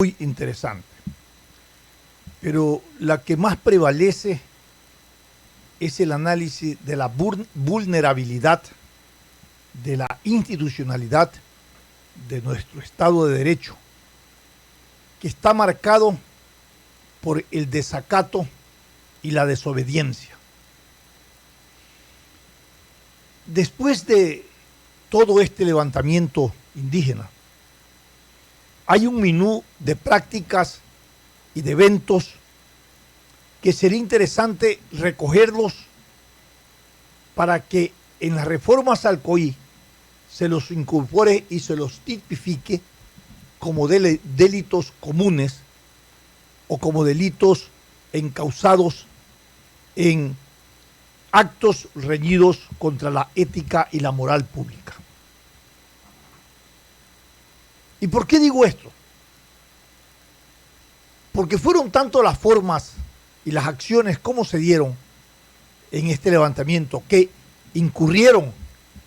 muy interesante, pero la que más prevalece es el análisis de la vulnerabilidad de la institucionalidad de nuestro Estado de Derecho, que está marcado por el desacato y la desobediencia. Después de todo este levantamiento indígena, hay un menú de prácticas y de eventos que sería interesante recogerlos para que en las reformas al COI se los incorpore y se los tipifique como delitos comunes o como delitos encausados en actos reñidos contra la ética y la moral pública. ¿Y por qué digo esto? Porque fueron tanto las formas y las acciones como se dieron en este levantamiento que incurrieron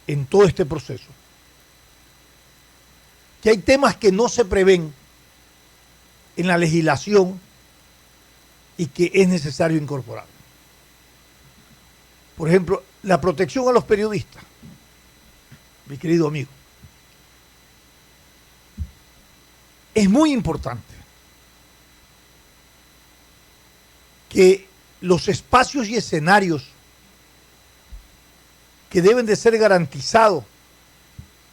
en todo este proceso, que hay temas que no se prevén en la legislación y que es necesario incorporar. Por ejemplo, la protección a los periodistas, mi querido amigo. Es muy importante que los espacios y escenarios que deben de ser garantizados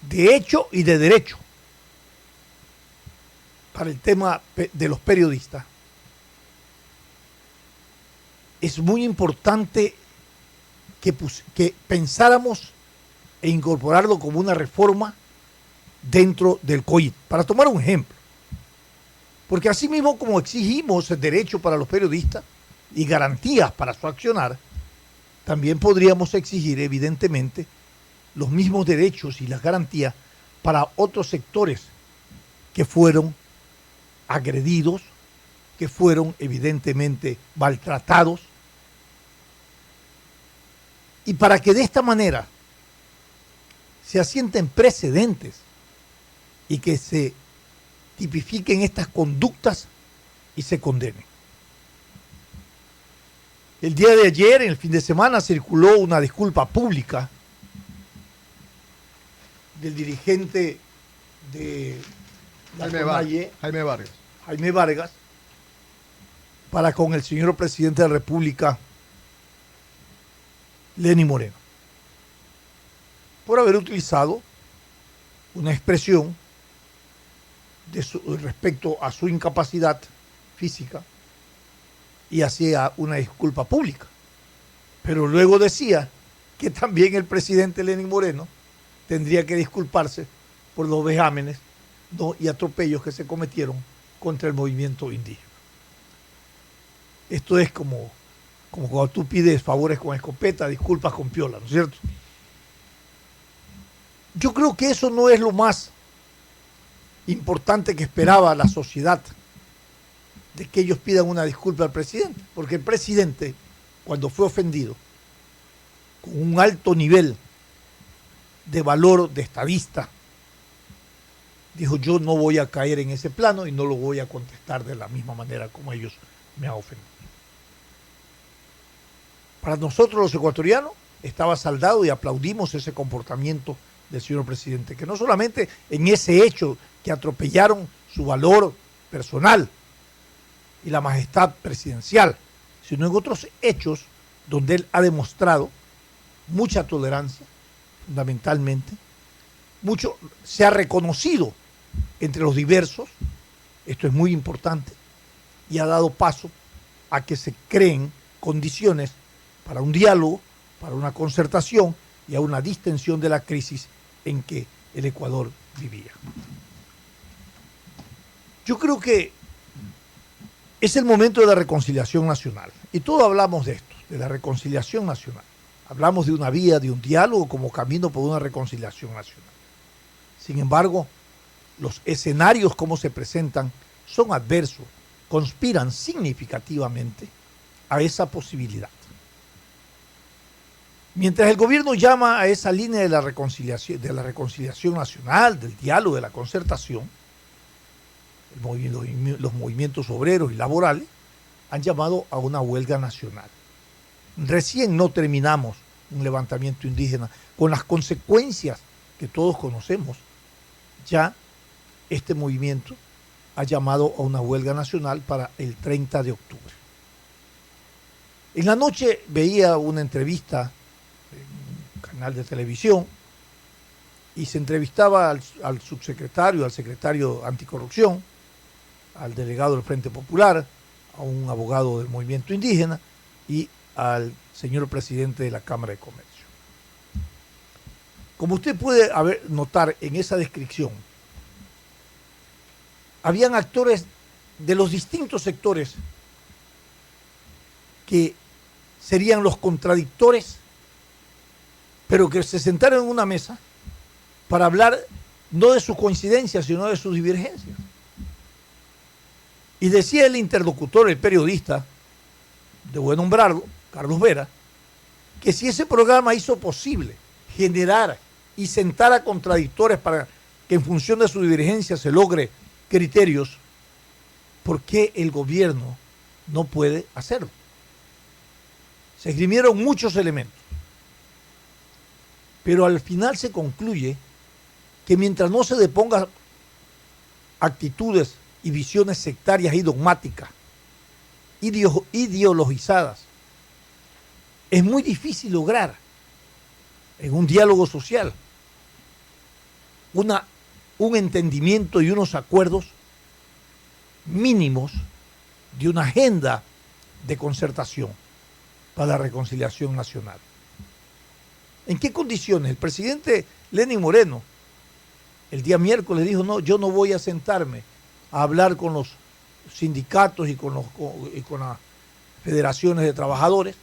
de hecho y de derecho para el tema de los periodistas, es muy importante que pensáramos e incorporarlo como una reforma dentro del COIT. Para tomar un ejemplo, porque así mismo como exigimos el derecho para los periodistas y garantías para su accionar, también podríamos exigir evidentemente los mismos derechos y las garantías para otros sectores que fueron agredidos, que fueron evidentemente maltratados, y para que de esta manera se asienten precedentes y que se tipifiquen estas conductas y se condenen. El día de ayer, en el fin de semana, circuló una disculpa pública del dirigente de Jaime Vargas, para con el señor presidente de la República, Lenín Moreno, por haber utilizado una expresión respecto a su incapacidad física y hacía una disculpa pública. Pero luego decía que también el presidente Lenín Moreno tendría que disculparse por los vejámenes y atropellos que se cometieron contra el movimiento indígena. Esto es como cuando tú pides favores con escopeta, disculpas con piola, ¿no es cierto? Yo creo que eso no es lo más importante que esperaba la sociedad, de que ellos pidan una disculpa al presidente, porque el presidente, cuando fue ofendido con un alto nivel de valor de estadista, dijo: yo no voy a caer en ese plano y no lo voy a contestar de la misma manera como ellos me han ofendido. Para nosotros los ecuatorianos estaba saldado y aplaudimos ese comportamiento del señor presidente, que no solamente en ese hecho que atropellaron su valor personal y la majestad presidencial, sino en otros hechos donde él ha demostrado mucha tolerancia, fundamentalmente, mucho se ha reconocido entre los diversos, esto es muy importante, y ha dado paso a que se creen condiciones para un diálogo, para una concertación y a una distensión de la crisis en que el Ecuador vivía. Yo creo que es el momento de la reconciliación nacional. Y todos hablamos de esto, de la reconciliación nacional. Hablamos de una vía, de un diálogo como camino por una reconciliación nacional. Sin embargo, los escenarios como se presentan son adversos, conspiran significativamente a esa posibilidad. Mientras el gobierno llama a esa línea de la reconciliación nacional, del diálogo, de la concertación, los movimientos obreros y laborales han llamado a una huelga nacional. Recién no terminamos un levantamiento indígena con las consecuencias que todos conocemos. Ya este movimiento ha llamado a una huelga nacional para el 30 de octubre. En la noche veía una entrevista en un canal de televisión y se entrevistaba al subsecretario, al secretario anticorrupción, al delegado del Frente Popular, a un abogado del movimiento indígena y al señor presidente de la Cámara de Comercio. Como usted puede notar en esa descripción, habían actores de los distintos sectores que serían los contradictores, pero que se sentaron en una mesa para hablar no de sus coincidencias, sino de sus divergencias. Y decía el interlocutor, el periodista, de buen nombrarlo, Carlos Vera, que si ese programa hizo posible generar y sentar a contradictores para que en función de su divergencia se logre criterios, ¿por qué el gobierno no puede hacerlo? Se esgrimieron muchos elementos, pero al final se concluye que mientras no se depongan actitudes y visiones sectarias y dogmáticas, ideologizadas, es muy difícil lograr en un diálogo social un entendimiento y unos acuerdos mínimos de una agenda de concertación para la reconciliación nacional. ¿En qué condiciones? El presidente Lenín Moreno el día miércoles dijo, no, yo no voy a sentarme a hablar con los sindicatos y con las federaciones de trabajadores,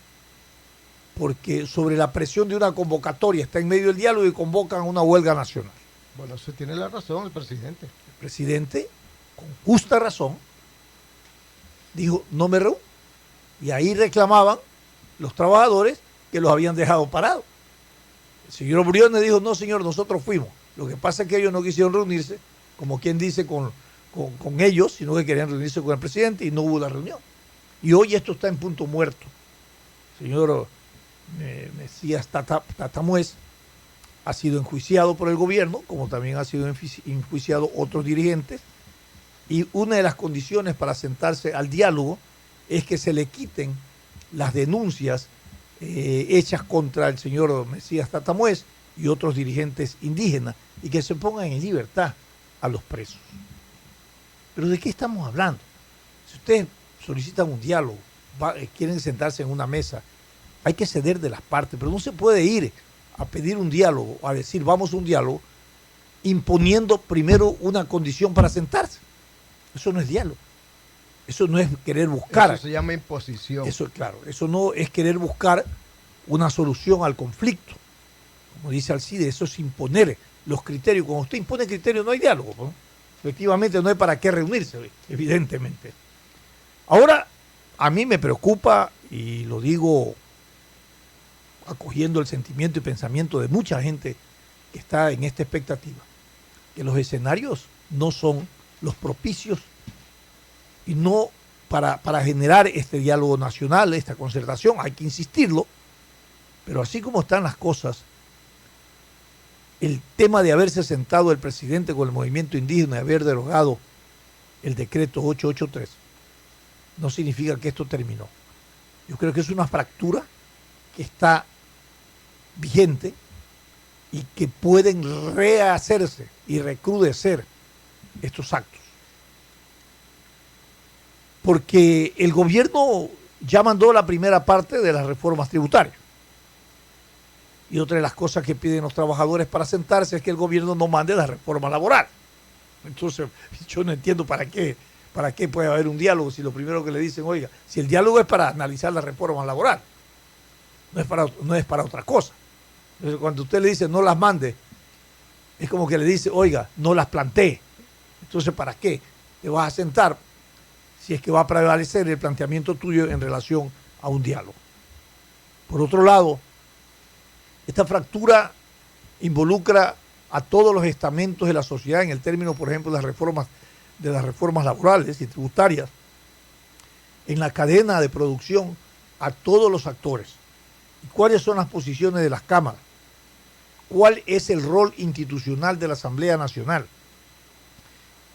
porque sobre la presión de una convocatoria está en medio del diálogo y convocan una huelga nacional. Bueno, eso tiene la razón el presidente. El presidente, con justa razón, dijo, no me reúno. Y ahí reclamaban los trabajadores que los habían dejado parados. El señor Briones dijo, no señor, nosotros fuimos. Lo que pasa es que ellos no quisieron reunirse, como quien dice, con ellos, sino que querían reunirse con el presidente y no hubo la reunión. Y hoy esto está en punto muerto. El señor Mesías Tatamuez ha sido enjuiciado por el gobierno, como también ha sido enjuiciado otros dirigentes, y una de las condiciones para sentarse al diálogo es que se le quiten las denuncias hechas contra el señor Mesías Tatamuez y otros dirigentes indígenas, y que se pongan en libertad a los presos. Pero ¿de qué estamos hablando? Si ustedes solicitan un diálogo, quieren sentarse en una mesa, hay que ceder de las partes, pero no se puede ir a pedir un diálogo, a decir vamos a un diálogo, imponiendo primero una condición para sentarse. Eso no es diálogo. Eso no es querer buscar. Eso se llama imposición. Eso, claro, eso no es querer buscar una solución al conflicto. Como dice Alcide, eso es imponer los criterios. Cuando usted impone criterios no hay diálogo, ¿no? Efectivamente no hay para qué reunirse, evidentemente. Ahora, a mí me preocupa, y lo digo acogiendo el sentimiento y pensamiento de mucha gente que está en esta expectativa, que los escenarios no son los propicios y no para generar este diálogo nacional, esta concertación, hay que insistirlo, pero así como están las cosas, el tema de haberse sentado el presidente con el movimiento indígena y haber derogado el decreto 883 no significa que esto terminó. Yo creo que es una fractura que está vigente y que pueden rehacerse y recrudecer estos actos. Porque el gobierno ya mandó la primera parte de las reformas tributarias. Y otra de las cosas que piden los trabajadores para sentarse es que el gobierno no mande la reforma laboral. Entonces, yo no entiendo para qué puede haber un diálogo si lo primero que le dicen, oiga, si el diálogo es para analizar la reforma laboral, no es para otra cosa. Entonces, cuando usted le dice no las mande, es como que le dice, oiga, no las plantee. Entonces, ¿para qué te vas a sentar si es que va a prevalecer el planteamiento tuyo en relación a un diálogo? Por otro lado, esta fractura involucra a todos los estamentos de la sociedad en el término, por ejemplo, de las reformas de las reformas laborales y tributarias en la cadena de producción a todos los actores. ¿Y cuáles son las posiciones de las cámaras? ¿Cuál es el rol institucional de la Asamblea Nacional?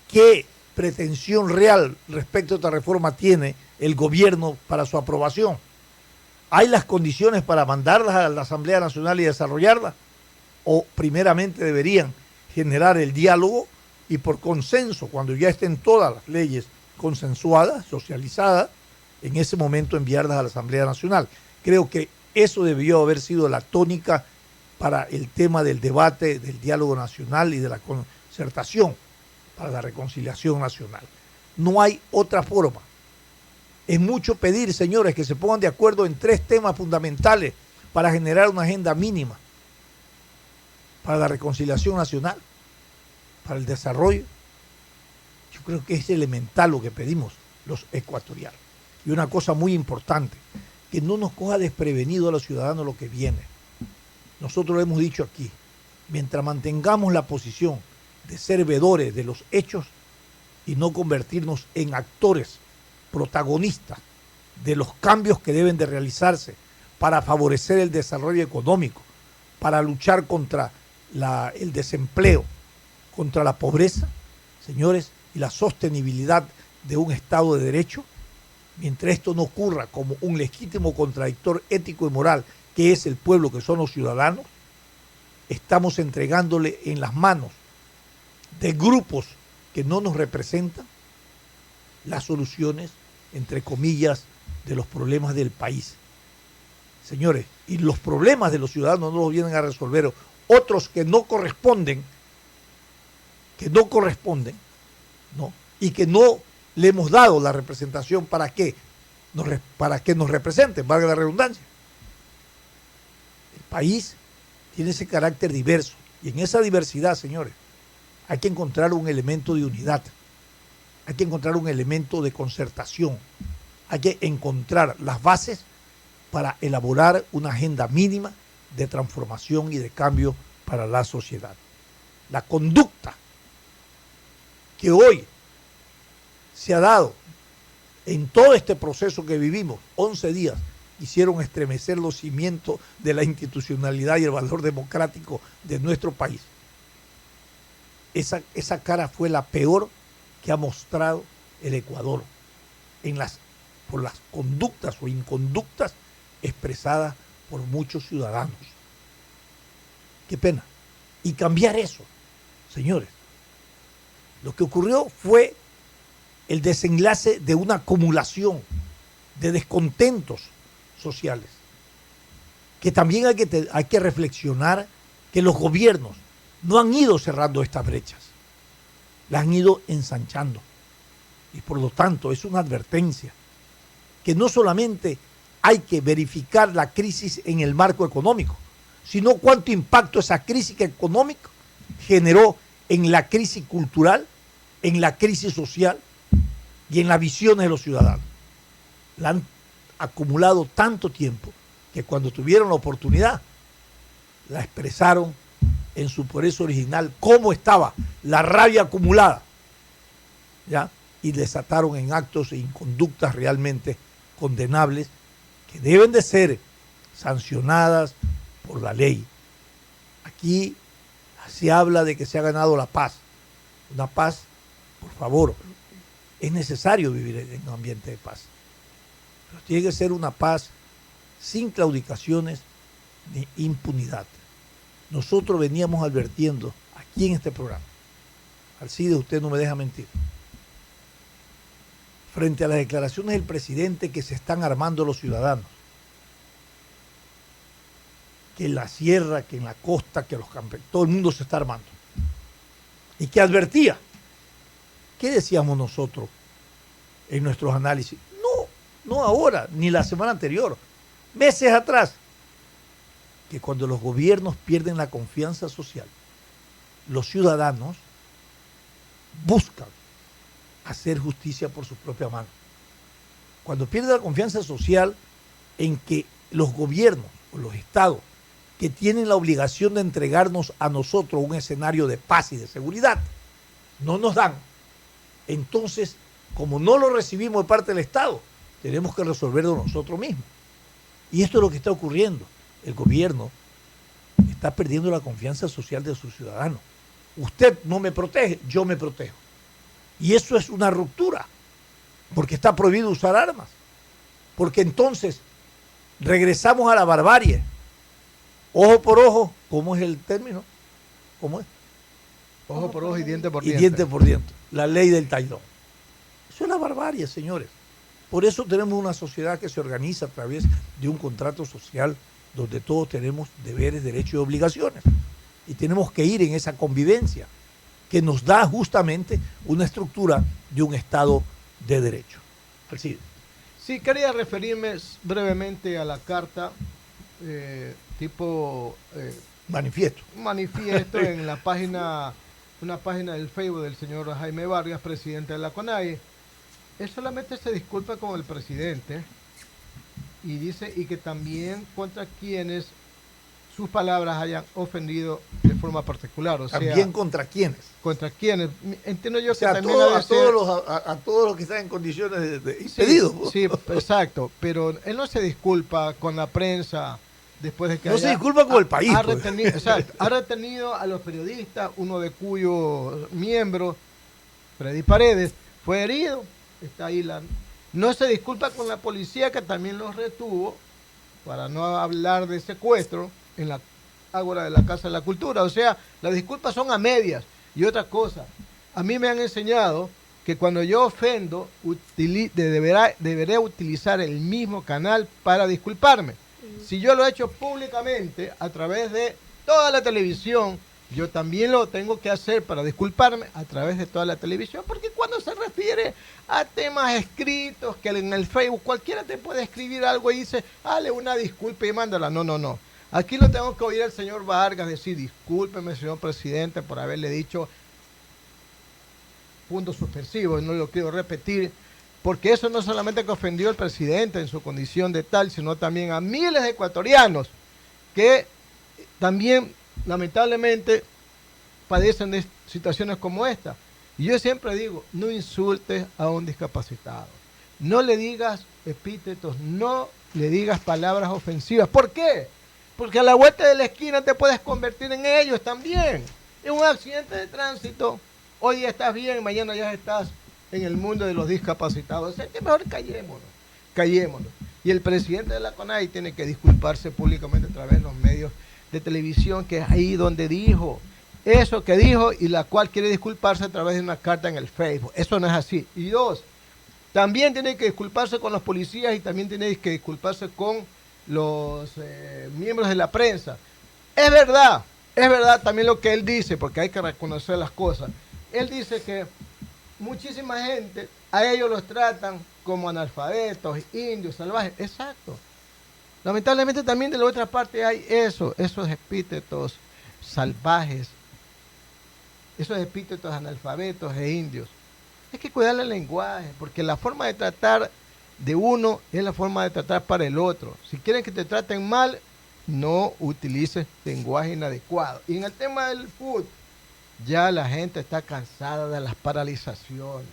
¿Qué pretensión real respecto a esta reforma tiene el gobierno para su aprobación? ¿Hay las condiciones para mandarlas a la Asamblea Nacional y desarrollarlas? ¿O primeramente deberían generar el diálogo y por consenso, cuando ya estén todas las leyes consensuadas, socializadas, en ese momento enviarlas a la Asamblea Nacional? Creo que eso debió haber sido la tónica para el tema del debate, del diálogo nacional y de la concertación para la reconciliación nacional. No hay otra forma. Es mucho pedir, señores, que se pongan de acuerdo en 3 temas fundamentales para generar una agenda mínima para la reconciliación nacional, para el desarrollo. Yo creo que es elemental lo que pedimos los ecuatorianos. Y una cosa muy importante, que no nos coja desprevenido a los ciudadanos lo que viene. Nosotros lo hemos dicho aquí, mientras mantengamos la posición de ser veedores de los hechos y no convertirnos en actores protagonistas de los cambios que deben de realizarse para favorecer el desarrollo económico, para luchar contra el desempleo, contra la pobreza, señores, y la sostenibilidad de un Estado de Derecho, mientras esto no ocurra como un legítimo contradictor ético y moral que es el pueblo, que son los ciudadanos, estamos entregándole en las manos de grupos que no nos representan las soluciones, entre comillas, de los problemas del país. Señores, y los problemas de los ciudadanos no los vienen a resolver otros que no corresponden, ¿no? Y que no le hemos dado la representación para que nos representen, valga la redundancia. El país tiene ese carácter diverso y en esa diversidad, señores, hay que encontrar un elemento de unidad, hay que encontrar un elemento de concertación, hay que encontrar las bases para elaborar una agenda mínima de transformación y de cambio para la sociedad. La conducta que hoy se ha dado en todo este proceso que vivimos, 11 días, hicieron estremecer los cimientos de la institucionalidad y el valor democrático de nuestro país. Esa cara fue la peor que ha mostrado el Ecuador por las conductas o inconductas expresadas por muchos ciudadanos. Qué pena. Y cambiar eso, señores. Lo que ocurrió fue el desenlace de una acumulación de descontentos sociales, que también hay que reflexionar que los gobiernos no han ido cerrando estas brechas, las han ido ensanchando. Y por lo tanto es una advertencia que no solamente hay que verificar la crisis en el marco económico, sino cuánto impacto esa crisis económica generó en la crisis cultural, en la crisis social y en las visiones de los ciudadanos. La han acumulado tanto tiempo que cuando tuvieron la oportunidad la expresaron en su pureza original, cómo estaba la rabia acumulada, ¿ya? Y desataron en actos e inconductas realmente condenables que deben de ser sancionadas por la ley. Aquí se habla de que se ha ganado la paz. Una paz, por favor, es necesario vivir en un ambiente de paz. Pero tiene que ser una paz sin claudicaciones ni impunidad. Nosotros veníamos advirtiendo aquí en este programa, Alcides, usted no me deja mentir, frente a las declaraciones del presidente que se están armando los ciudadanos, que en la sierra, que en la costa, que los campesinos, todo el mundo se está armando, y que advertía. ¿Qué decíamos nosotros en nuestros análisis? No ahora, ni la semana anterior, meses atrás, que cuando los gobiernos pierden la confianza social, los ciudadanos buscan hacer justicia por su propia mano. Cuando pierden la confianza social en que los gobiernos o los estados que tienen la obligación de entregarnos a nosotros un escenario de paz y de seguridad, no nos dan, Entonces, como no lo recibimos de parte del Estado, tenemos que resolverlo nosotros mismos. Y esto es lo que está ocurriendo. El gobierno está perdiendo la confianza social de sus ciudadanos. Usted no me protege, yo me protejo. Y eso es una ruptura, porque está prohibido usar armas. Porque entonces regresamos a la barbarie. Ojo por ojo, ¿cómo es el término? ¿Cómo es? Ojo por ojo y diente por Y diente. diente por diente. La ley del tailón. Eso es la barbarie, señores. Por eso tenemos una sociedad que se organiza a través de un contrato social donde todos tenemos deberes, derechos y obligaciones. Y tenemos que ir en esa convivencia que nos da justamente una estructura de un Estado de derecho. Alcides. Sí, quería referirme brevemente a la carta Manifiesto. manifiesto en la página, una página del Facebook del señor Jaime Vargas, presidente de la CONAIE. Él solamente se disculpa con el presidente y dice y que también contra quienes sus palabras hayan ofendido de forma particular. O ¿También sea, contra quiénes? contra quienes. Entiendo yo O sea, que también ha de ser- a todos los que están en condiciones de impedidos. Sí, exacto. Pero él no se disculpa con la prensa después de que No se disculpa con el país, Ha pues. retenido, exacto, ha retenido a los periodistas, uno de cuyos miembros, Freddy Paredes, fue herido. Está ahí no se disculpa con la policía que también los retuvo, para no hablar de secuestro, en la ágora de la Casa de la Cultura. O sea, las disculpas son a medias. Y otra cosa, a mí me han enseñado que cuando yo ofendo, deberé utilizar el mismo canal para disculparme. Si yo lo he hecho públicamente a través de toda la televisión, yo también lo tengo que hacer para disculparme a través de toda la televisión, porque cuando se refiere a temas escritos, que en el Facebook cualquiera te puede escribir algo y dice, dale una disculpa y mándala. No. Aquí lo tengo que oír al señor Vargas decir, discúlpeme, señor presidente, por haberle dicho puntos suspensivos, no lo quiero repetir, porque eso no solamente que ofendió al presidente en su condición de tal, sino también a miles de ecuatorianos que también lamentablemente padecen de situaciones como esta. Y yo siempre digo, no insultes a un discapacitado, no le digas epítetos, no le digas palabras ofensivas. ¿Por qué? Porque a la vuelta de la esquina te puedes convertir en ellos también. En un accidente de tránsito, hoy día estás bien, mañana ya estás en el mundo de los discapacitados. O sea, que mejor callémonos. Y el presidente de la CONAIE tiene que disculparse públicamente a través de los medios de televisión, que es ahí donde dijo eso que dijo y la cual quiere disculparse a través de una carta en el Facebook. Eso no es así. Y dos, también tiene que disculparse con los policías y también tiene que disculparse con los miembros de la prensa. Es verdad también lo que él dice, porque hay que reconocer las cosas. Él dice que muchísima gente, a ellos los tratan como analfabetos, indios, salvajes. Exacto. Lamentablemente también de la otra parte hay esos epítetos salvajes, esos epítetos analfabetos e indios. Hay que cuidar el lenguaje, porque la forma de tratar de uno es la forma de tratar para el otro. Si quieren que te traten mal, no utilices lenguaje inadecuado. Y en el tema del fútbol, ya la gente está cansada de las paralizaciones.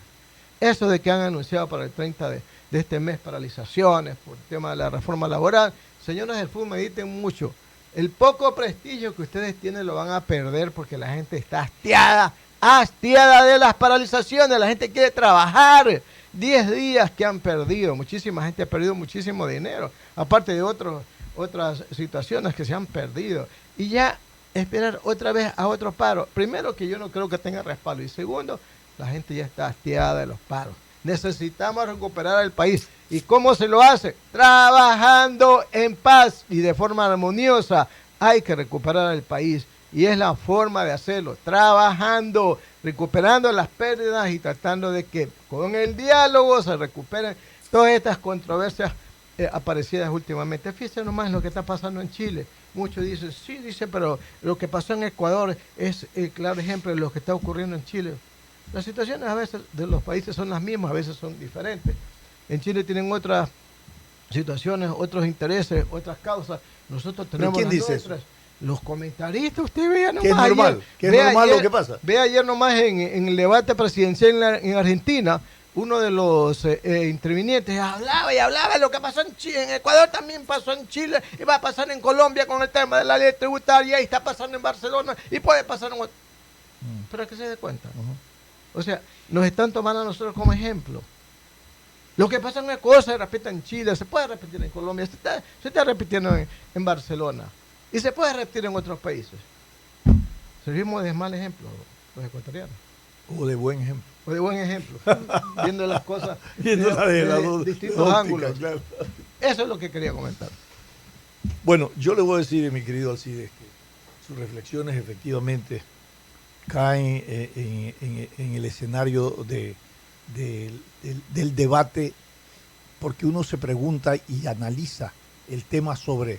Eso de que han anunciado para el 30 de este mes paralizaciones por el tema de la reforma laboral. Señores del fútbol, mediten mucho. El poco prestigio que ustedes tienen lo van a perder porque la gente está hastiada de las paralizaciones. La gente quiere trabajar. 10 días que han perdido. Muchísima gente ha perdido muchísimo dinero. Aparte de otras situaciones que se han perdido. Y ya esperar otra vez a otro paro. Primero, que yo no creo que tenga respaldo. Y segundo, la gente ya está hastiada de los paros. Necesitamos recuperar el país. ¿Y cómo se lo hace? Trabajando en paz y de forma armoniosa. Hay que recuperar el país. Y es la forma de hacerlo. Trabajando, recuperando las pérdidas y tratando de que con el diálogo se recuperen todas estas controversias aparecidas últimamente. Fíjense nomás lo que está pasando en Chile. Muchos dicen, sí, pero lo que pasó en Ecuador es el claro ejemplo de lo que está ocurriendo en Chile. Las situaciones a veces de los países son las mismas, a veces son diferentes. En Chile tienen otras situaciones, otros intereses, otras causas. Nosotros tenemos ¿Quién las dice nuestras. eso? Los comentaristas, usted vea nomás. Que es normal, ayer, que es normal lo que pasa. Ve ayer nomás en el debate presidencial en Argentina, uno de los intervinientes hablaba de lo que pasó en Chile, en Ecuador también pasó en Chile, y va a pasar en Colombia con el tema de la ley tributaria, y está pasando en Barcelona, y puede pasar en otro. Pero que se dé cuenta. O sea, nos están tomando a nosotros como ejemplo. Lo que pasa en Ecuador se repite en Chile, se puede repetir en Colombia, se está repitiendo en Barcelona. Y se puede repetir en otros países. Servimos de mal ejemplo los ecuatorianos. O de buen ejemplo. O de buen ejemplo. Viendo las cosas de distintos óptica, ángulos. claro. Eso es lo que quería comentar. Bueno, yo le voy a decir, mi querido Alcides, que sus reflexiones efectivamente caen en el escenario del debate, porque uno se pregunta y analiza el tema sobre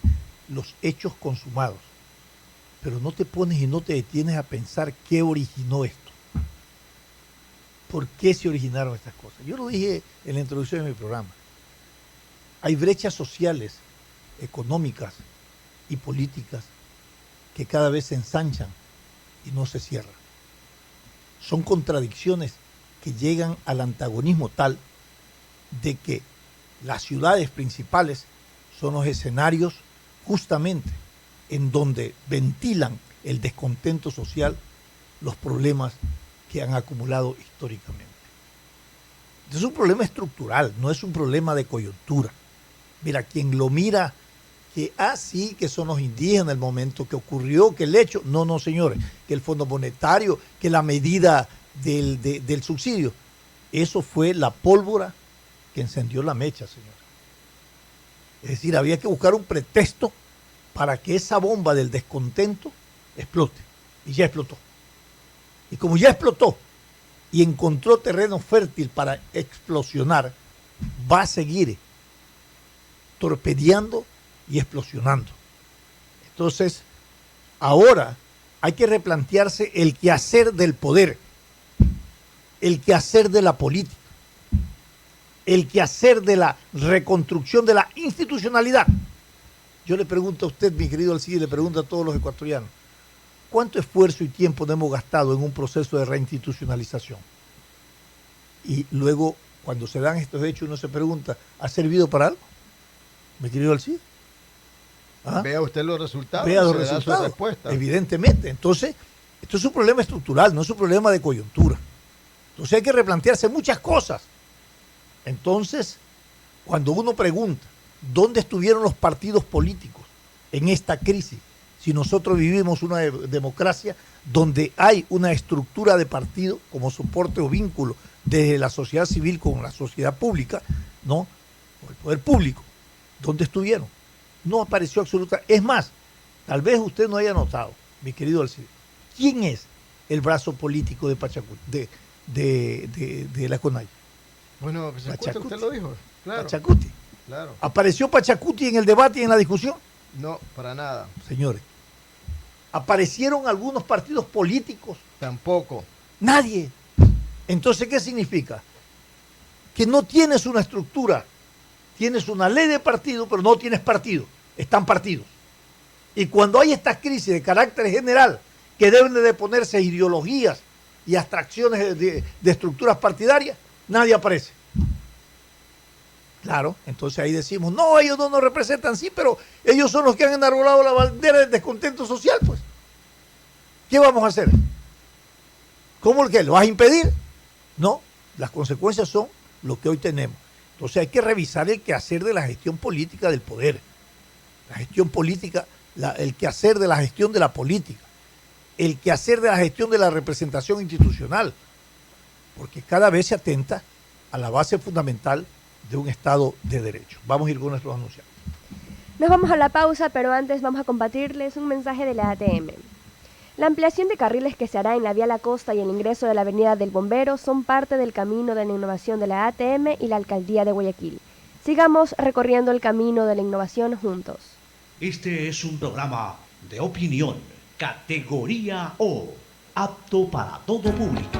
los hechos consumados, pero no te pones y no te detienes a pensar qué originó esto, por qué se originaron estas cosas. Yo lo dije en la introducción de mi programa, hay brechas sociales, económicas y políticas que cada vez se ensanchan y no se cierran. Son contradicciones que llegan al antagonismo tal de que las ciudades principales son los escenarios justamente en donde ventilan el descontento social, los problemas que han acumulado históricamente. Es un problema estructural, no es un problema de coyuntura. Mira, quien lo mira, que sí, que son los indígenas, el momento que ocurrió, que el hecho, no señores, que el Fondo Monetario, que la medida del subsidio, eso fue la pólvora que encendió la mecha, señores. Es decir, había que buscar un pretexto para que esa bomba del descontento explote. Y ya explotó. Y como ya explotó y encontró terreno fértil para explosionar, va a seguir torpedeando y explosionando. Entonces, ahora hay que replantearse el quehacer del poder, el quehacer de la política, el quehacer de la reconstrucción de la institucionalidad. Yo le pregunto a usted, mi querido Alcides, le pregunto a todos los ecuatorianos, ¿cuánto esfuerzo y tiempo no hemos gastado en un proceso de reinstitucionalización? Y luego, cuando se dan estos hechos, uno se pregunta, ¿ha servido para algo, mi querido Alcides? ¿Ah? Vea usted los resultados. Vea los resultados, evidentemente. Entonces, esto es un problema estructural, no es un problema de coyuntura. Entonces hay que replantearse muchas cosas. Entonces, cuando uno pregunta, ¿dónde estuvieron los partidos políticos en esta crisis? Si nosotros vivimos una democracia donde hay una estructura de partido como soporte o vínculo desde la sociedad civil con la sociedad pública, ¿no? O el poder público, ¿dónde estuvieron? No apareció absolutamente. Es más, tal vez usted no haya notado, mi querido Alcides, ¿quién es el brazo político de Pachacuti, de la CONAIE? Bueno, Pachacuti, usted lo dijo. Claro. Pachacuti. Claro. ¿Apareció Pachacuti en el debate y en la discusión? No, para nada. Señores, ¿aparecieron algunos partidos políticos? Tampoco. Nadie. Entonces, ¿qué significa? Que no tienes una estructura, tienes una ley de partido, pero no tienes partido, están partidos. Y cuando hay estas crisis de carácter general, que deben de ponerse ideologías y abstracciones de estructuras partidarias, nadie aparece. Claro, entonces ahí decimos, no, ellos no nos representan, sí, pero ellos son los que han enarbolado la bandera del descontento social, pues. ¿Qué vamos a hacer? ¿Cómo que lo vas a impedir? No, las consecuencias son lo que hoy tenemos. Entonces hay que revisar el quehacer de la gestión política del poder, la gestión política, el quehacer de la gestión de la política, el quehacer de la gestión de la representación institucional, porque cada vez se atenta a la base fundamental de un Estado de Derecho. Vamos a ir con nuestros anunciantes. Nos vamos a la pausa, pero antes vamos a compartirles un mensaje de la ATM. La ampliación de carriles que se hará en la vía La Costa y el ingreso de la avenida del Bombero son parte del camino de la innovación de la ATM y la Alcaldía de Guayaquil. Sigamos recorriendo el camino de la innovación juntos. Este es un programa de opinión, categoría O, apto para todo público.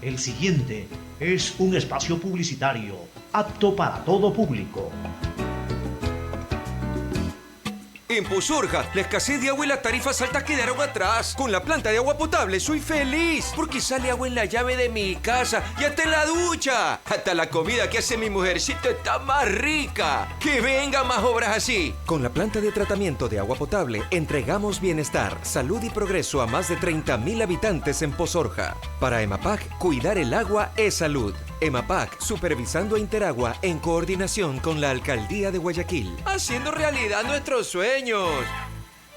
El siguiente es un espacio publicitario apto para todo público. En Posorja, la escasez de agua y las tarifas altas quedaron atrás. Con la planta de agua potable soy feliz, porque sale agua en la llave de mi casa y hasta en la ducha. Hasta la comida que hace mi mujercita está más rica. ¡Que vengan más obras así! Con la planta de tratamiento de agua potable, entregamos bienestar, salud y progreso a más de 30.000 habitantes en Posorja. Para EMAPAC, cuidar el agua es salud. EMAPAC, supervisando a Interagua en coordinación con la Alcaldía de Guayaquil. Haciendo realidad nuestros sueños.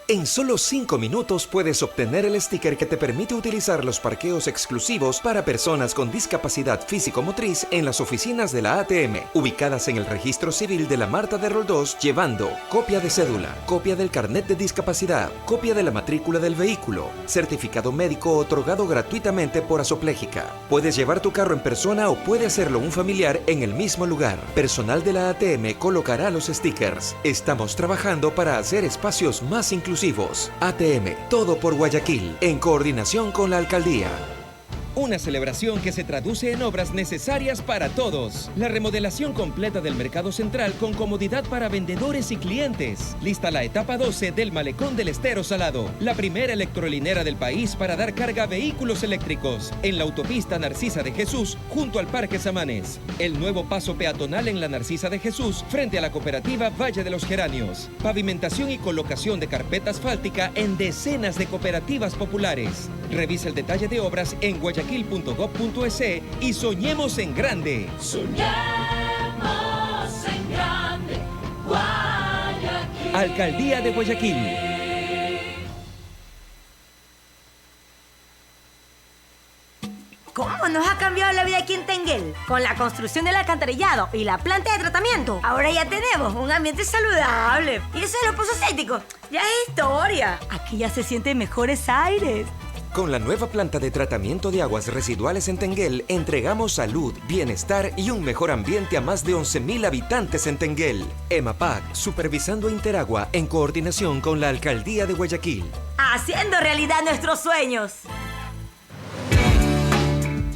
En solo 5 minutos puedes obtener el sticker que te permite utilizar los parqueos exclusivos para personas con discapacidad físico-motriz en las oficinas de la ATM, ubicadas en el registro civil de la Marta de Roldós, llevando copia de cédula, copia del carnet de discapacidad, copia de la matrícula del vehículo, certificado médico otorgado gratuitamente por Asoplégica. Puedes llevar tu carro en persona o puede hacerlo un familiar en el mismo lugar. Personal de la ATM colocará los stickers. Estamos trabajando para hacer espacios más inclusivos. ATM, todo por Guayaquil, en coordinación con la Alcaldía. Una celebración que se traduce en obras necesarias para todos. La remodelación completa del Mercado Central con comodidad para vendedores y clientes. Lista la etapa 12 del Malecón del Estero Salado. La primera electrolinera del país para dar carga a vehículos eléctricos. En la autopista Narcisa de Jesús, junto al Parque Samanes. El nuevo paso peatonal en la Narcisa de Jesús, frente a la cooperativa Valle de los Geranios. Pavimentación y colocación de carpeta asfáltica en decenas de cooperativas populares. Revisa el detalle de obras en guayaquil.gov.es y soñemos en grande. Soñemos en grande, Guayaquil. Alcaldía de Guayaquil. ¿Cómo nos ha cambiado la vida aquí en Tenguel? Con la construcción del alcantarillado y la planta de tratamiento, ahora ya tenemos un ambiente saludable. Y eso de los pozos sépticos, ya es historia. Aquí ya se sienten mejores aires. Con la nueva planta de tratamiento de aguas residuales en Tenguel, entregamos salud, bienestar y un mejor ambiente a más de 11.000 habitantes en Tenguel. EMAPAC, supervisando a Interagua en coordinación con la Alcaldía de Guayaquil. Haciendo realidad nuestros sueños.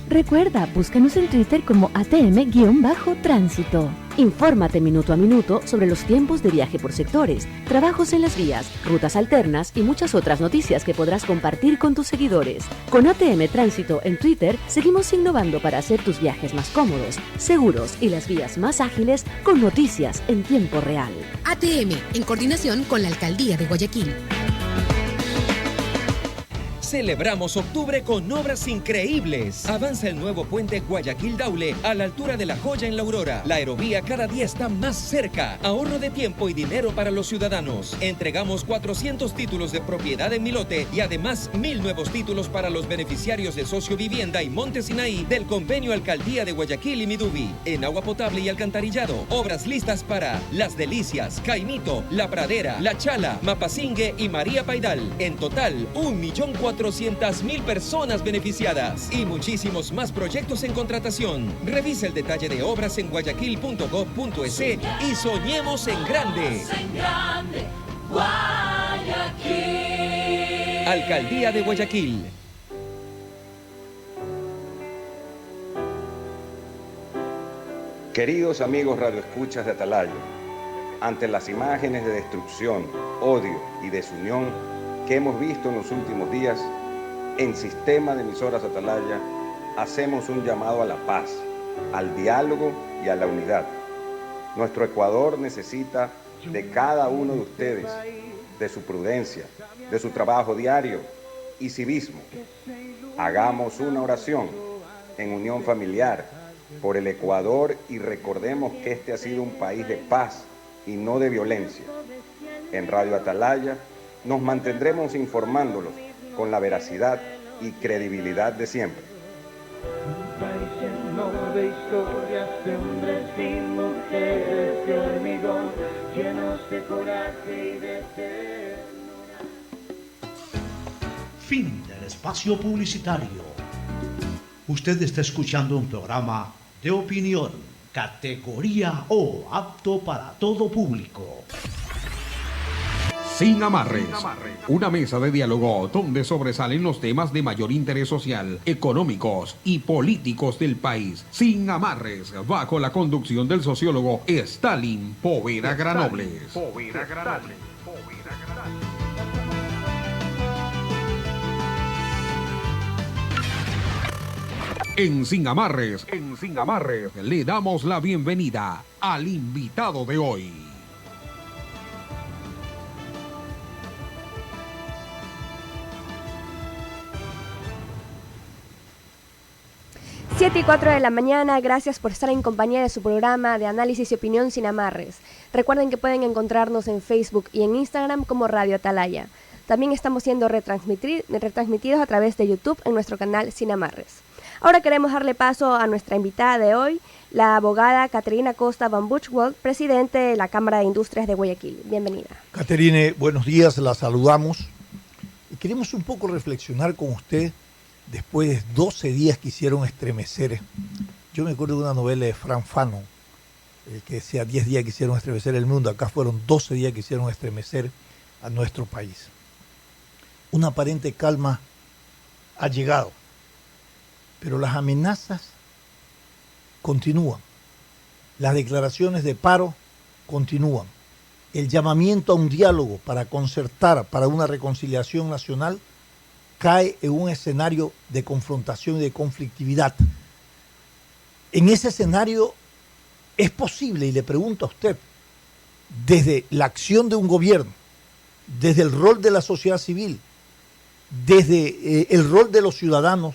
Recuerda, búscanos en Twitter como ATM-Tránsito. Infórmate minuto a minuto sobre los tiempos de viaje por sectores, trabajos en las vías, rutas alternas y muchas otras noticias que podrás compartir con tus seguidores. Con ATM Tránsito en Twitter, seguimos innovando para hacer tus viajes más cómodos, seguros y las vías más ágiles con noticias en tiempo real. ATM, en coordinación con la Alcaldía de Guayaquil. Celebramos octubre con obras increíbles. Avanza el nuevo puente Guayaquil-Daule a la altura de La Joya en La Aurora. La aerovía cada día está más cerca. Ahorro de tiempo y dinero para los ciudadanos. Entregamos 400 títulos de propiedad en Milote y además 1.000 nuevos títulos para los beneficiarios de Socio Vivienda y Monte Sinaí del convenio Alcaldía de Guayaquil y Midubi. En agua potable y alcantarillado, obras listas para Las Delicias, Caimito, La Pradera, La Chala, Mapasingue y María Paidal. En total, 1.400.000 personas beneficiadas y muchísimos más proyectos en contratación. Revisa el detalle de obras en guayaquil.gov.es y soñemos en grande. Guayaquil. Alcaldía de Guayaquil. Queridos amigos radioescuchas de Atalaya, ante las imágenes de destrucción, odio y desunión que hemos visto en los últimos días, en Sistema de Emisoras Atalaya hacemos un llamado a la paz, al diálogo y a la unidad. Nuestro Ecuador necesita de cada uno de ustedes, de su prudencia, de su trabajo diario y civismo. Hagamos una oración en unión familiar por el Ecuador y recordemos que este ha sido un país de paz y no de violencia. En Radio Atalaya nos mantendremos informándolos con la veracidad y credibilidad de siempre. Un país lleno de historias, de hombres y mujeres de hormigón, llenos de coraje y de ternura. Fin del espacio publicitario. Usted está escuchando un programa de opinión, categoría O, apto para todo público. Sin amarres, una mesa de diálogo donde sobresalen los temas de mayor interés social, económicos y políticos del país. Sin amarres, bajo la conducción del sociólogo Stalin Poveda Granobles. En Sin Amarres, le damos la bienvenida al invitado de hoy. Siete y 4 de la mañana, gracias por estar en compañía de su programa de análisis y opinión Sin Amarres. Recuerden que pueden encontrarnos en Facebook y en Instagram como Radio Atalaya. También estamos siendo retransmitidos a través de YouTube en nuestro canal Sin Amarres. Ahora queremos darle paso a nuestra invitada de hoy, la abogada Caterina Costa Van Buchwald, presidente de la Cámara de Industrias de Guayaquil. Bienvenida. Caterine, buenos días, la saludamos. Y queremos un poco reflexionar con usted después de 12 días que hicieron estremecer. Yo me acuerdo de una novela de Frank Fanon, que decía 10 días que hicieron estremecer el mundo. Acá fueron 12 días que hicieron estremecer a nuestro país. Una aparente calma ha llegado, pero las amenazas continúan, las declaraciones de paro continúan, el llamamiento a un diálogo para concertar, para una reconciliación nacional, cae en un escenario de confrontación y de conflictividad. En ese escenario es posible, y le pregunto a usted, desde la acción de un gobierno, desde el rol de la sociedad civil, desde el rol de los ciudadanos,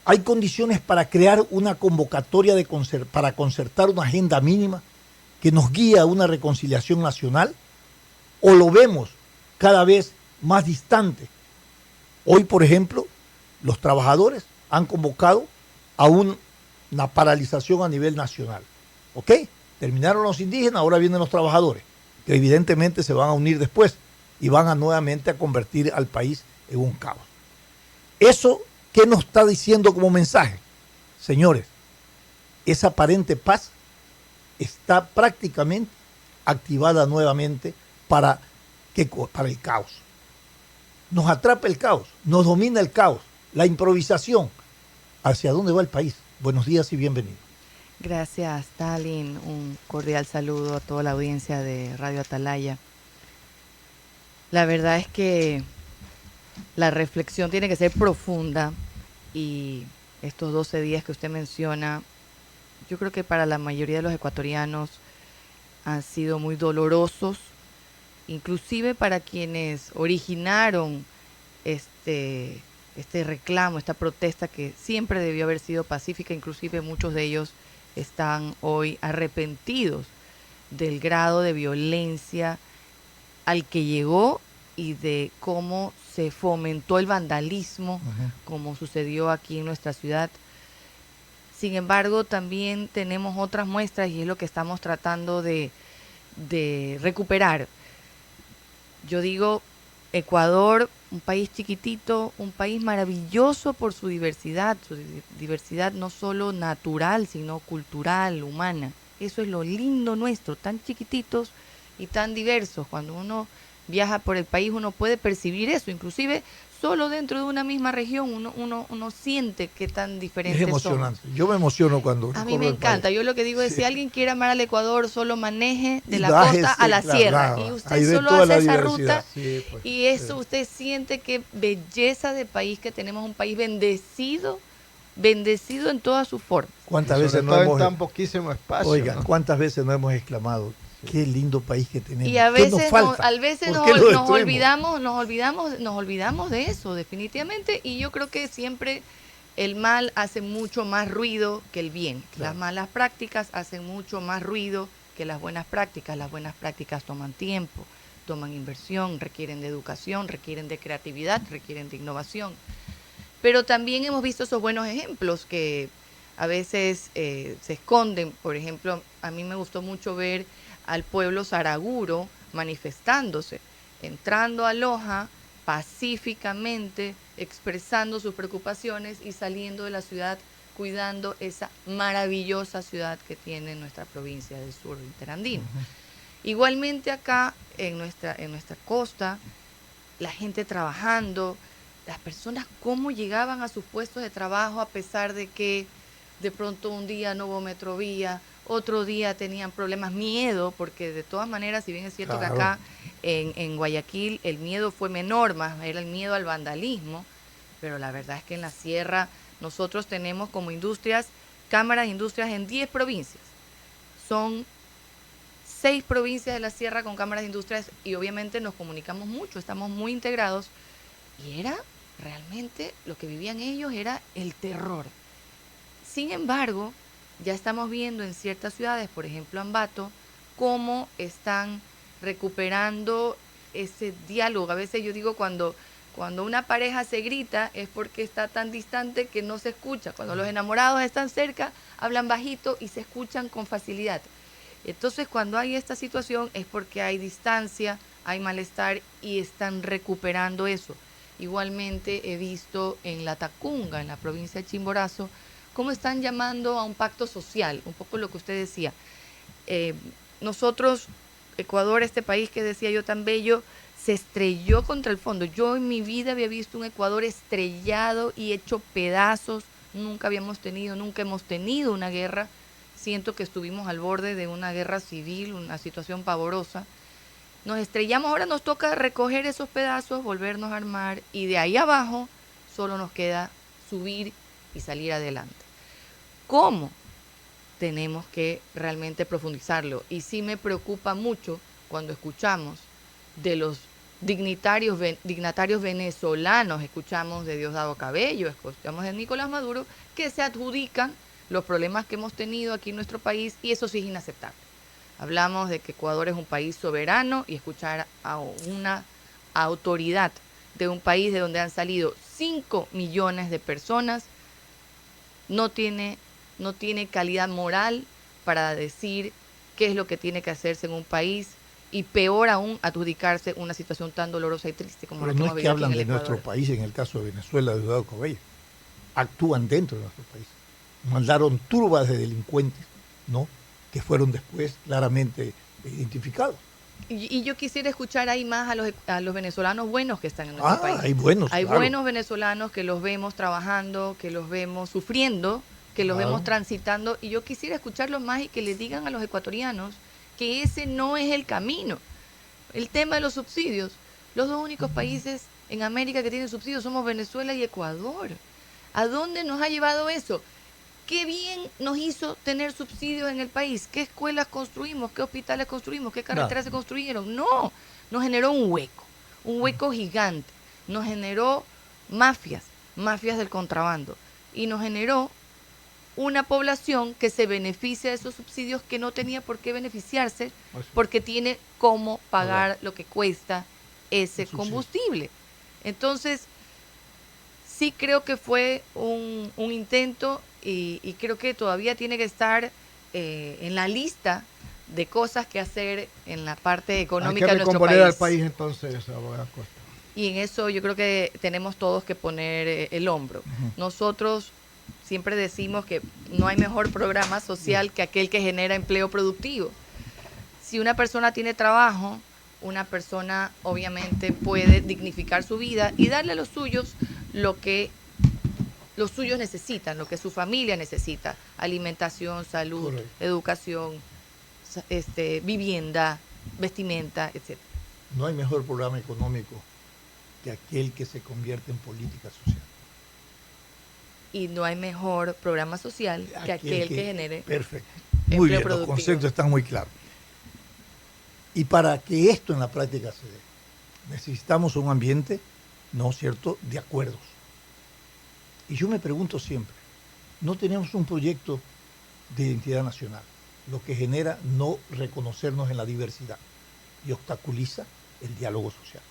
¿hay condiciones para crear una convocatoria para concertar una agenda mínima que nos guíe a una reconciliación nacional? ¿O lo vemos cada vez más distante? Hoy, por ejemplo, los trabajadores han convocado a una paralización a nivel nacional. ¿Ok? Terminaron los indígenas, ahora vienen los trabajadores, que evidentemente se van a unir después y van a nuevamente a convertir al país en un caos. Eso, ¿qué nos está diciendo como mensaje? Señores, esa aparente paz está prácticamente activada nuevamente para el caos. Nos atrapa el caos, nos domina el caos, la improvisación. ¿Hacia dónde va el país? Buenos días y bienvenido. Gracias, Stalin. Un cordial saludo a toda la audiencia de Radio Atalaya. La verdad es que la reflexión tiene que ser profunda y estos 12 días que usted menciona, yo creo que para la mayoría de los ecuatorianos han sido muy dolorosos, inclusive para quienes originaron este reclamo, esta protesta que siempre debió haber sido pacífica. Inclusive muchos de ellos están hoy arrepentidos del grado de violencia al que llegó y de cómo se fomentó el vandalismo, como sucedió aquí en nuestra ciudad. Sin embargo, también tenemos otras muestras y es lo que estamos tratando de recuperar. Yo digo, Ecuador, un país chiquitito, un país maravilloso por su diversidad no solo natural, sino cultural, humana. Eso es lo lindo nuestro, tan chiquititos y tan diversos. Cuando uno viaja por el país uno puede percibir eso, inclusive solo dentro de una misma región uno siente qué tan diferentes somos. Es emocionante. Yo me emociono cuando a mí me encanta. Yo lo que digo es, si alguien quiere amar al Ecuador, solo maneje de la costa a la sierra. Y usted solo hace esa ruta y eso usted siente qué belleza de país que tenemos, un país bendecido en todas sus formas. ¿Cuántas veces no hemos, en tan poquísimo espacio? Oiga, ¿no? ¿Cuántas veces no hemos exclamado? Qué lindo país que tenemos. Y a veces nos olvidamos de eso, definitivamente. Y yo creo que siempre el mal hace mucho más ruido que el bien. Claro. Las malas prácticas hacen mucho más ruido que las buenas prácticas. Las buenas prácticas toman tiempo, toman inversión, requieren de educación, requieren de creatividad, requieren de innovación. Pero también hemos visto esos buenos ejemplos que a veces se esconden. Por ejemplo, a mí me gustó mucho ver al pueblo saraguro manifestándose, entrando a Loja pacíficamente, expresando sus preocupaciones y saliendo de la ciudad, cuidando esa maravillosa ciudad que tiene nuestra provincia del sur interandino. Igualmente acá en nuestra costa, la gente trabajando, las personas cómo llegaban a sus puestos de trabajo a pesar de que de pronto un día no hubo metrovía, otro día tenían problemas, miedo, porque de todas maneras, si bien es cierto que acá En Guayaquil el miedo fue menor, más era el miedo al vandalismo, pero la verdad es que en la sierra nosotros tenemos como industrias, cámaras de industrias en 10 provincias. Son 6 provincias de la sierra con cámaras de industrias y obviamente nos comunicamos mucho, estamos muy integrados y era realmente lo que vivían ellos era el terror. Sin embargo, ya estamos viendo en ciertas ciudades, por ejemplo Ambato, cómo están recuperando ese diálogo. A veces yo digo cuando una pareja se grita es porque está tan distante que no se escucha. Cuando los enamorados están cerca, hablan bajito y se escuchan con facilidad. Entonces, cuando hay esta situación es porque hay distancia, hay malestar y están recuperando eso. Igualmente he visto en La Tacunga, en la provincia de Chimborazo, cómo están llamando a un pacto social, un poco lo que usted decía. Nosotros, Ecuador, este país que decía yo tan bello, se estrelló contra el fondo. Yo en mi vida había visto un Ecuador estrellado y hecho pedazos. Nunca hemos tenido una guerra. Siento que estuvimos al borde de una guerra civil, una situación pavorosa. Nos estrellamos, ahora nos toca recoger esos pedazos, volvernos a armar y de ahí abajo solo nos queda subir y salir adelante. ¿Cómo? Tenemos que realmente profundizarlo. Y sí me preocupa mucho cuando escuchamos de los dignatarios venezolanos, escuchamos de Diosdado Cabello, escuchamos de Nicolás Maduro, que se adjudican los problemas que hemos tenido aquí en nuestro país y eso sí es inaceptable. Hablamos de que Ecuador es un país soberano y escuchar a una autoridad de un país de donde han salido 5 millones de personas no tiene calidad moral para decir qué es lo que tiene que hacerse en un país y peor aún adjudicarse una situación tan dolorosa y triste como Pero la que no hemos es que vivido hablan aquí de en el Ecuador. nuestro país, en el caso de Venezuela, de Diosdado Cabello. Actúan dentro de nuestro país. Mandaron turbas de delincuentes, ¿no? Que fueron después claramente identificados. Y yo quisiera escuchar ahí más a los venezolanos buenos que están en nuestro país. Hay buenos, Hay claro. buenos venezolanos que los vemos trabajando, que los vemos sufriendo, que los Claro. vemos transitando. Y yo quisiera escucharlos más y que les digan a los ecuatorianos que ese no es el camino. El tema de los subsidios. Los dos únicos países en América que tienen subsidios somos Venezuela y Ecuador. ¿A dónde nos ha llevado eso? ¿Qué bien nos hizo tener subsidios en el país? ¿Qué escuelas construimos? ¿Qué hospitales construimos? ¿Qué carreteras se construyeron? No, nos generó un hueco gigante. Nos generó mafias del contrabando. Y nos generó una población que se beneficia de esos subsidios que no tenía por qué beneficiarse porque tiene cómo pagar lo que cuesta ese combustible. Entonces, sí creo que fue un intento y creo que todavía tiene que estar en la lista de cosas que hacer en la parte económica de nuestro país. Hay que recomponer al país entonces, abogada Costa. Y en eso yo creo que tenemos todos que poner el hombro. Nosotros siempre decimos que no hay mejor programa social que aquel que genera empleo productivo. Si una persona tiene trabajo, una persona obviamente puede dignificar su vida y darle a los suyos lo que los suyos necesitan, lo que su familia necesita: alimentación, salud, educación, vivienda, vestimenta, etc. No hay mejor programa económico que aquel que se convierte en política social. Y no hay mejor programa social que aquel que genere perfecto. Muy bien, productivo. los conceptos están muy claros. Y para que esto en la práctica se dé, necesitamos un ambiente, ¿no es cierto?, de acuerdos. Y yo me pregunto siempre, no tenemos un proyecto de identidad nacional, lo que genera no reconocernos en la diversidad y obstaculiza el diálogo social.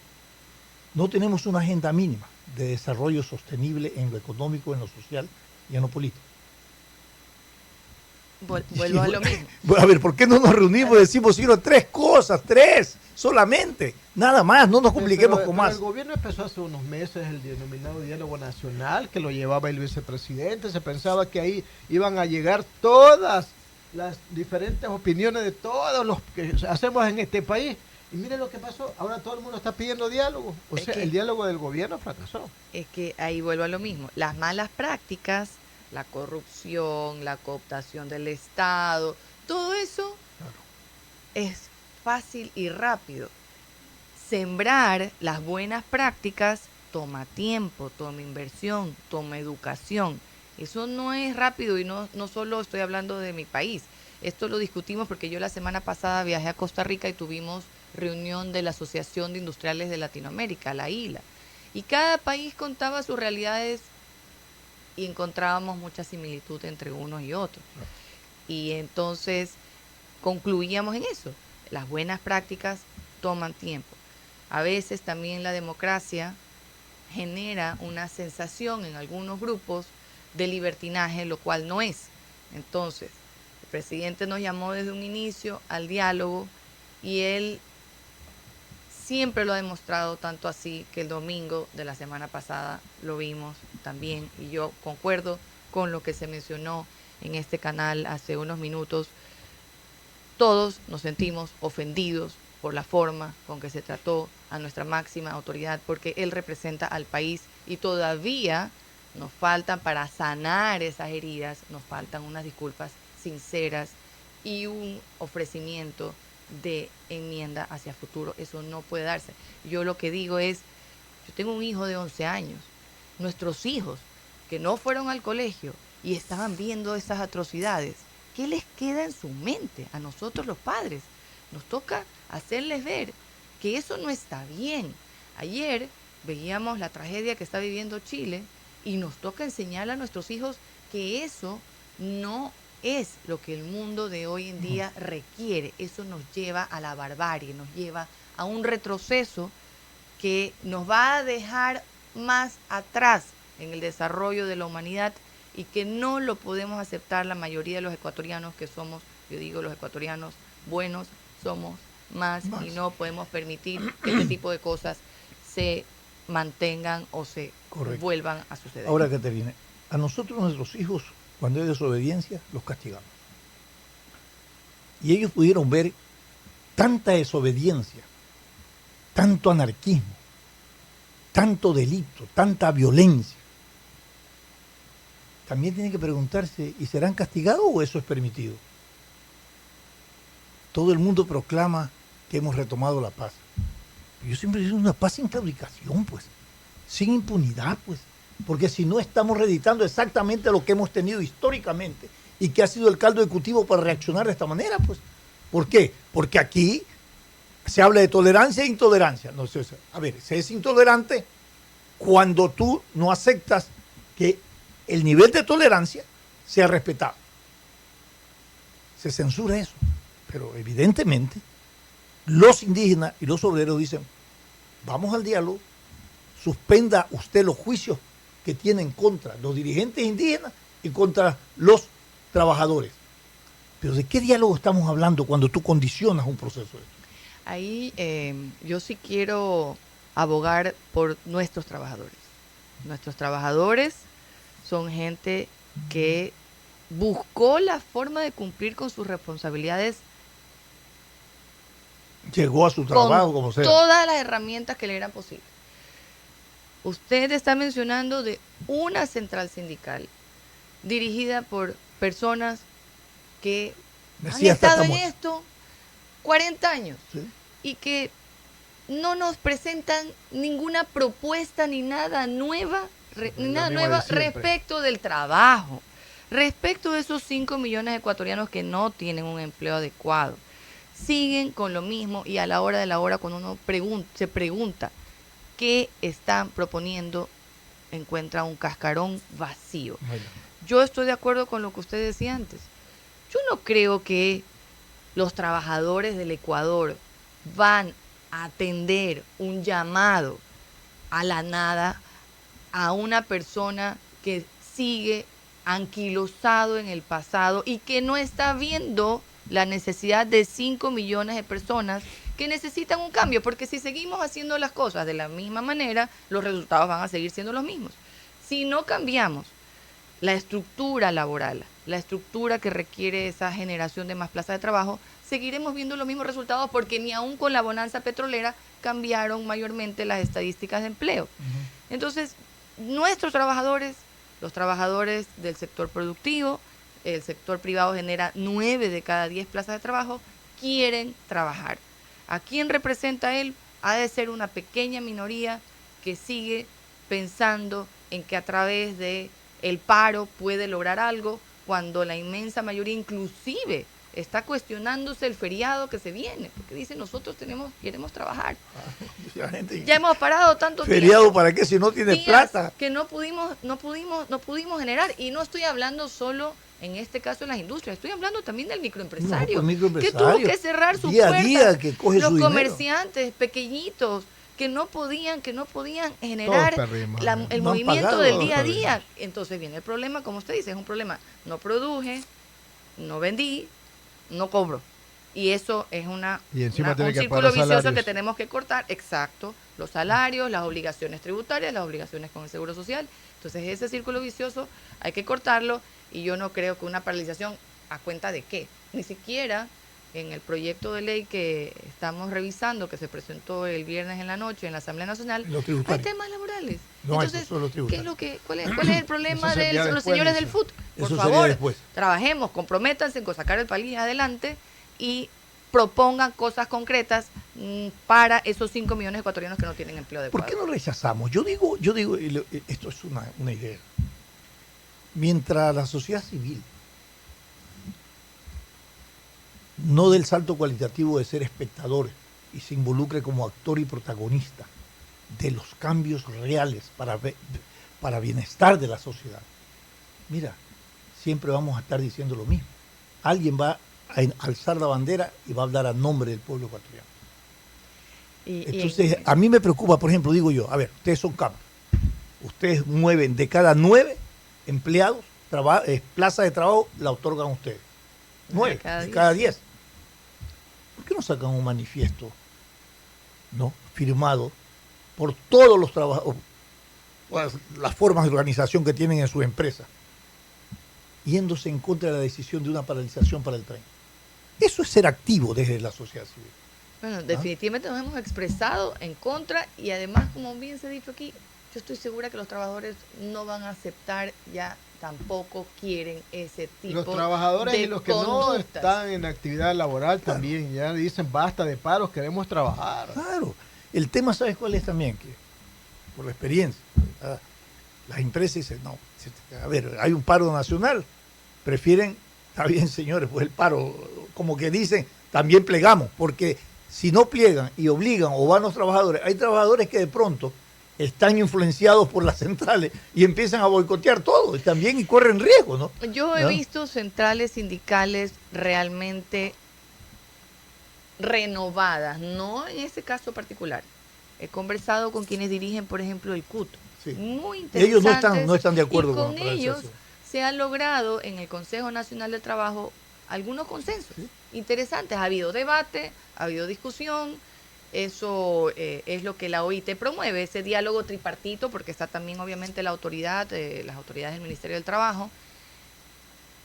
No tenemos una agenda mínima de desarrollo sostenible en lo económico, en lo social y en lo político. Vuelvo a lo mismo. A ver, ¿por qué no nos reunimos y decimos, sino 3 cosas, 3 solamente? Nada más, no nos compliquemos con más. El gobierno empezó hace unos meses el denominado diálogo nacional, que lo llevaba el vicepresidente. Se pensaba que ahí iban a llegar todas las diferentes opiniones de todos los que hacemos en este país. Y miren lo que pasó, ahora todo el mundo está pidiendo diálogo. O sea, el diálogo del gobierno fracasó. Es que ahí vuelvo a lo mismo. Las malas prácticas, la corrupción, la cooptación del Estado, todo eso es fácil y rápido. sembrar las buenas prácticas toma tiempo, toma inversión, toma educación. Eso no es rápido y no solo estoy hablando de mi país. Esto lo discutimos porque yo la semana pasada viajé a Costa Rica y tuvimos reunión de la Asociación de Industriales de Latinoamérica, la ILA. Y cada país contaba sus realidades y encontrábamos mucha similitud entre unos y otros. Y entonces concluíamos en eso. Las buenas prácticas toman tiempo. A veces también la democracia genera una sensación en algunos grupos de libertinaje, lo cual no es. Entonces, el presidente nos llamó desde un inicio al diálogo y él siempre lo ha demostrado, tanto así que el domingo de la semana pasada lo vimos también, y yo concuerdo con lo que se mencionó en este canal hace unos minutos. Todos nos sentimos ofendidos por la forma con que se trató a nuestra máxima autoridad, porque él representa al país y todavía nos faltan, para sanar esas heridas, nos faltan unas disculpas sinceras y un ofrecimiento de enmienda hacia futuro. Eso no puede darse. Yo lo que digo es, yo tengo un hijo de 11 años, nuestros hijos que no fueron al colegio y estaban viendo esas atrocidades, ¿qué les queda en su mente? A nosotros los padres nos toca hacerles ver que eso no está bien. Ayer veíamos la tragedia que está viviendo Chile y nos toca enseñar a nuestros hijos que eso no es lo que el mundo de hoy en día requiere. Eso nos lleva a la barbarie, nos lleva a un retroceso que nos va a dejar más atrás en el desarrollo de la humanidad y que no lo podemos aceptar la mayoría de los ecuatorianos que somos, yo digo los ecuatorianos buenos, somos más. Y no podemos permitir que este tipo de cosas se mantengan o se vuelvan a suceder. Ahora, Caterina, a nosotros, nuestros hijos, cuando hay desobediencia, los castigamos. Y ellos pudieron ver tanta desobediencia, tanto anarquismo, tanto delito, tanta violencia. También tienen que preguntarse, ¿y serán castigados o eso es permitido? Todo el mundo proclama que hemos retomado la paz. Yo siempre digo una paz sin claudicación, pues, sin impunidad, pues, porque si no estamos reeditando exactamente lo que hemos tenido históricamente y que ha sido el caldo de cultivo para reaccionar de esta manera, pues. ¿Por qué? Porque aquí se habla de tolerancia e intolerancia. No sé, a ver, se es intolerante cuando tú no aceptas que el nivel de tolerancia sea respetado. Se censura eso, pero evidentemente los indígenas y los obreros dicen, vamos al diálogo, suspenda usted los juicios que tienen contra los dirigentes indígenas y contra los trabajadores. Pero ¿de qué diálogo estamos hablando cuando tú condicionas un proceso de esto? Ahí yo sí quiero abogar por nuestros trabajadores. Nuestros trabajadores son gente que buscó la forma de cumplir con sus responsabilidades. Llegó a su trabajo como sea. Todas las herramientas que le eran posibles. Usted está mencionando de una central sindical dirigida por personas que han estado en esto 40 años, ¿sí? Y que no nos presentan ninguna propuesta ni nada nueva, respecto del trabajo, respecto de esos 5 millones de ecuatorianos que no tienen un empleo adecuado. Siguen con lo mismo y a la hora de la hora, cuando uno se pregunta qué están proponiendo, encuentra un cascarón vacío. Bueno. Yo estoy de acuerdo con lo que usted decía antes. Yo no creo que los trabajadores del Ecuador van a atender un llamado a la nada a una persona que sigue anquilosado en el pasado y que no está viendo la necesidad de 5 millones de personas que necesitan un cambio, porque si seguimos haciendo las cosas de la misma manera, los resultados van a seguir siendo los mismos. Si no cambiamos la estructura laboral, la estructura que requiere esa generación de más plazas de trabajo, seguiremos viendo los mismos resultados, porque ni aún con la bonanza petrolera cambiaron mayormente las estadísticas de empleo. Entonces, nuestros trabajadores, los trabajadores del sector productivo, el sector privado genera 9 de cada 10 plazas de trabajo, quieren trabajar. ¿A quién representa él? Ha de ser una pequeña minoría que sigue pensando en que a través de el paro puede lograr algo, cuando la inmensa mayoría inclusive está cuestionándose el feriado que se viene, porque dice nosotros queremos trabajar. Ya hemos parado tanto ¿Feriado tiempo. para qué si no tiene plata? Que no pudimos generar, y no estoy hablando solo en este caso en las industrias, estoy hablando también del microempresario, que tuvo que cerrar sus día a puertas, día, que coge los su comerciantes pequeñitos que no podían generar el No movimiento del día a día. Entonces viene el problema, como usted dice, es un problema. No produje, no vendí, no cobro. Y eso es un círculo vicioso que tenemos que cortar. Exacto. Los salarios, las obligaciones tributarias, las obligaciones con el Seguro Social. Entonces ese círculo vicioso hay que cortarlo, y yo no creo que una paralización, ¿a cuenta de qué? Ni siquiera en el proyecto de ley que estamos revisando, que se presentó el viernes en la noche en la Asamblea Nacional, hay temas laborales. No, entonces, ¿qué es cuál es el problema de los señores del FUT? Por favor, trabajemos, comprométanse en sacar el país adelante y propongan cosas concretas para esos 5 millones de ecuatorianos que no tienen empleo adecuado. ¿Por qué no rechazamos? Yo digo, esto es una idea. Mientras la sociedad civil no dé el salto cualitativo de ser espectador y se involucre como actor y protagonista de los cambios reales para bienestar de la sociedad, mira, siempre vamos a estar diciendo lo mismo. Alguien va a alzar la bandera y va a hablar a nombre del pueblo ecuatoriano. Entonces, a mí me preocupa, por ejemplo, digo yo, a ver, ustedes son cámaras, ustedes mueven de cada 9 empleados, plaza de trabajo la otorgan ustedes. 9 de cada 10. ¿Por qué no sacan un manifiesto, no, firmado por todos los trabajadores, las formas de organización que tienen en sus empresas, yéndose en contra de la decisión de una paralización para el tren? Eso es ser activo desde la sociedad civil. Bueno, definitivamente nos hemos expresado en contra, y además, como bien se ha dicho aquí, yo estoy segura que los trabajadores no van a aceptar, ya tampoco quieren ese tipo de Los trabajadores y los que no están en actividad laboral también ya dicen basta de paros, queremos trabajar. Claro. El tema, ¿sabes cuál es también? Que por la experiencia, las empresas dicen, no, a ver, hay un paro nacional, prefieren, está bien señores, pues el paro, como que dicen, también plegamos, porque si no pliegan y obligan o van los trabajadores, hay trabajadores que de pronto están influenciados por las centrales y empiezan a boicotear todo también y corren riesgo, ¿no? Yo he visto centrales sindicales realmente renovadas, no en ese caso particular. He conversado con quienes dirigen, por ejemplo, el CUT. Sí. Muy interesantes. Ellos no están de acuerdo con ellos. Se han logrado en el Consejo Nacional del Trabajo algunos consensos interesantes. Ha habido debate, ha habido discusión. Eso es lo que la OIT promueve, ese diálogo tripartito, porque está también obviamente la autoridad, las autoridades del Ministerio del Trabajo,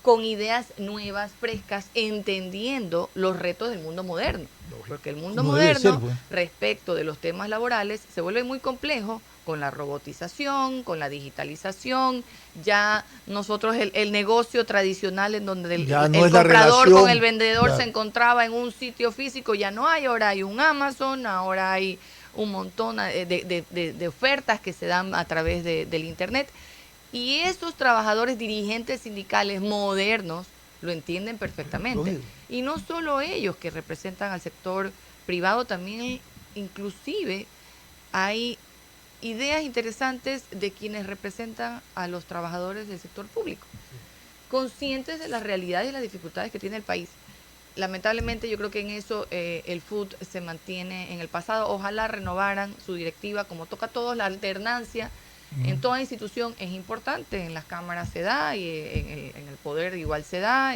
con ideas nuevas, frescas, entendiendo los retos del mundo moderno. Porque el mundo moderno, respecto de los temas laborales, se vuelve muy complejo con la robotización, con la digitalización. Ya nosotros el negocio tradicional en donde el comprador con el vendedor se encontraba en un sitio físico, ya no hay. Ahora hay un Amazon, ahora hay un montón de ofertas que se dan a través del Internet. Y esos trabajadores dirigentes sindicales modernos lo entienden perfectamente. Y no solo ellos que representan al sector privado, también inclusive hay ideas interesantes de quienes representan a los trabajadores del sector público, conscientes de las realidades y las dificultades que tiene el país. Lamentablemente yo creo que en eso el FUT se mantiene en el pasado. Ojalá renovaran su directiva, como toca a todos, la alternancia. En toda institución es importante, en las cámaras se da, y en el poder igual se da,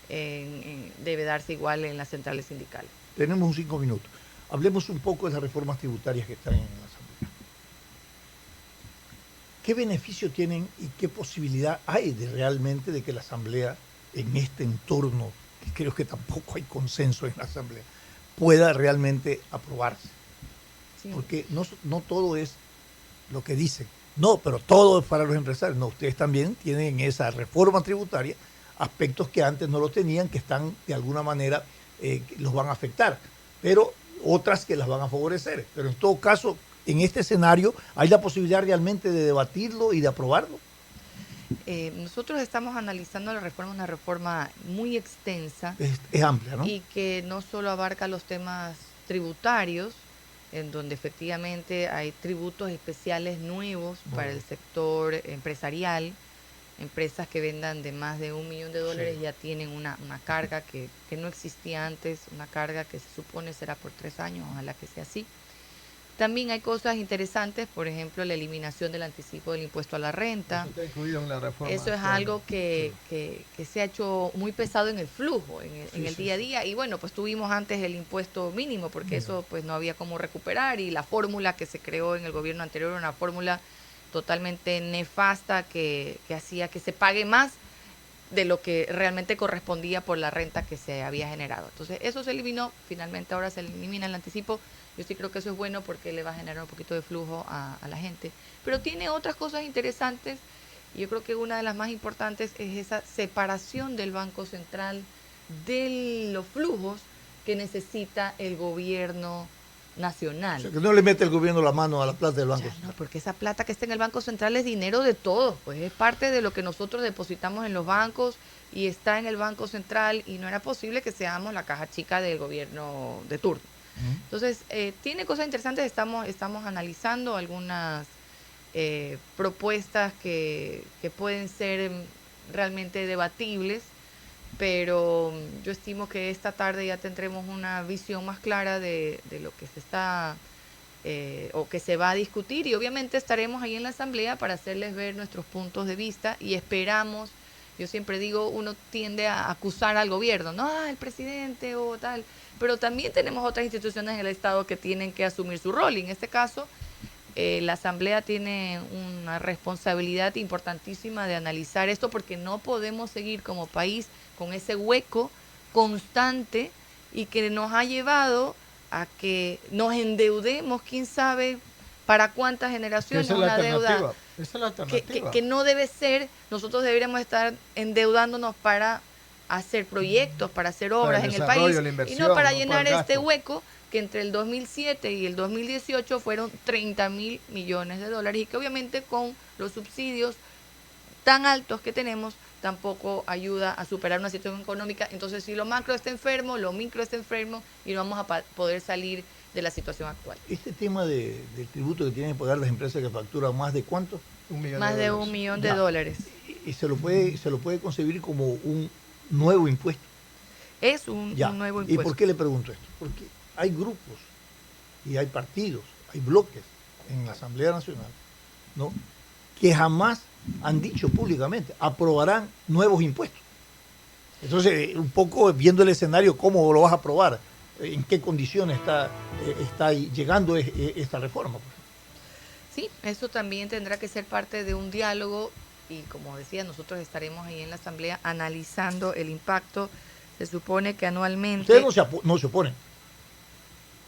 debe darse igual en las centrales sindicales. Tenemos 5 minutos. Hablemos un poco de las reformas tributarias que están en la Asamblea. ¿Qué beneficio tienen y qué posibilidad hay realmente de que la Asamblea, en este entorno, que creo que tampoco hay consenso en la Asamblea, pueda realmente aprobarse? Sí. Porque no todo es lo que dicen. No, pero todo es para los empresarios. No, ustedes también tienen en esa reforma tributaria aspectos que antes no lo tenían, que están de alguna manera, los van a afectar. Pero otras que las van a favorecer. Pero en todo caso, en este escenario, ¿hay la posibilidad realmente de debatirlo y de aprobarlo? Nosotros estamos analizando la reforma, una reforma muy extensa. Es amplia, ¿no? Y que no solo abarca los temas tributarios, en donde efectivamente hay tributos especiales nuevos para el sector empresarial. Empresas que vendan de más de $1 millón ya tienen una carga que no existía antes, una carga que se supone será por 3 años, ojalá que sea así. También hay cosas interesantes, por ejemplo, la eliminación del anticipo del impuesto a la renta. Eso está incluido en la reforma. Eso es algo que se ha hecho muy pesado en el flujo, en el día a día. Y bueno, pues tuvimos antes el impuesto mínimo, porque eso pues no había cómo recuperar. Y la fórmula que se creó en el gobierno anterior era una fórmula totalmente nefasta que hacía que se pague más de lo que realmente correspondía por la renta que se había generado. Entonces eso se eliminó, finalmente ahora se elimina el anticipo. Yo sí creo que eso es bueno porque le va a generar un poquito de flujo a la gente. Pero tiene otras cosas interesantes y yo creo que una de las más importantes es esa separación del Banco Central de los flujos que necesita el gobierno nacional. O sea, que no le mete el gobierno la mano a la plata del Banco Central. No, porque esa plata que está en el Banco Central es dinero de todos, pues es parte de lo que nosotros depositamos en los bancos y está en el Banco Central y no era posible que seamos la caja chica del gobierno de turno. Entonces, tiene cosas interesantes, estamos analizando algunas propuestas que pueden ser realmente debatibles, pero yo estimo que esta tarde ya tendremos una visión más clara de lo que se está o que se va a discutir y obviamente estaremos ahí en la asamblea para hacerles ver nuestros puntos de vista y esperamos, yo siempre digo, uno tiende a acusar al gobierno, no, el presidente o tal, pero también tenemos otras instituciones en el Estado que tienen que asumir su rol y en este caso la asamblea tiene una responsabilidad importantísima de analizar esto porque no podemos seguir como país con ese hueco constante y que nos ha llevado a que nos endeudemos, quién sabe para cuántas generaciones, una deuda esa es la alternativa. Que no debe ser, nosotros deberíamos estar endeudándonos para hacer proyectos, para hacer obras en el país y no para llenar este hueco que entre el 2007 y el 2018 fueron $30.000 millones y que obviamente con los subsidios tan altos que tenemos tampoco ayuda a superar una situación económica. Entonces, si lo macro está enfermo, lo micro está enfermo y no vamos a poder salir de la situación actual. Este tema del tributo que tienen que pagar las empresas que facturan más de ¿cuánto? Más de $1 millón de dólares. Y se lo puede concebir como un nuevo impuesto. Es un nuevo impuesto. ¿Y por qué le pregunto esto? Porque hay grupos y hay partidos, hay bloques en la Asamblea Nacional, ¿no?, que jamás han dicho públicamente aprobarán nuevos impuestos. Entonces, un poco viendo el escenario, ¿cómo lo vas a aprobar? ¿En qué condiciones está llegando esta reforma? Sí, eso también tendrá que ser parte de un diálogo y como decía, nosotros estaremos ahí en la Asamblea analizando el impacto. Se supone que anualmente... Ustedes no se oponen.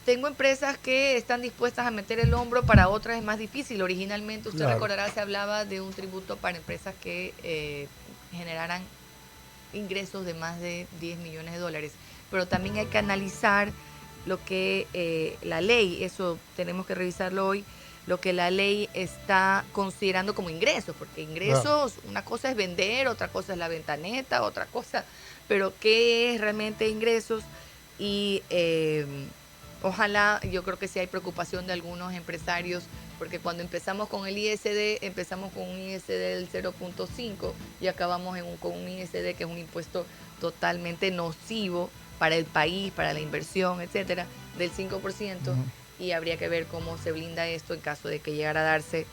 Tengo empresas que están dispuestas a meter el hombro, para otras es más difícil. Originalmente, usted recordará, se hablaba de un tributo para empresas que generaran ingresos de más de $10 millones. Pero también hay que analizar lo que la ley, eso tenemos que revisarlo hoy, lo que la ley está considerando como ingresos, porque ingresos, una cosa es vender, otra cosa es la venta neta, otra cosa, pero ¿qué es realmente ingresos? Y ojalá, yo creo que sí hay preocupación de algunos empresarios, porque cuando empezamos con el ISD, empezamos con un ISD del 0.5 y acabamos con un ISD que es un impuesto totalmente nocivo para el país, para la inversión, etcétera, del 5%, y habría que ver cómo se blinda esto en caso de que llegara a darse.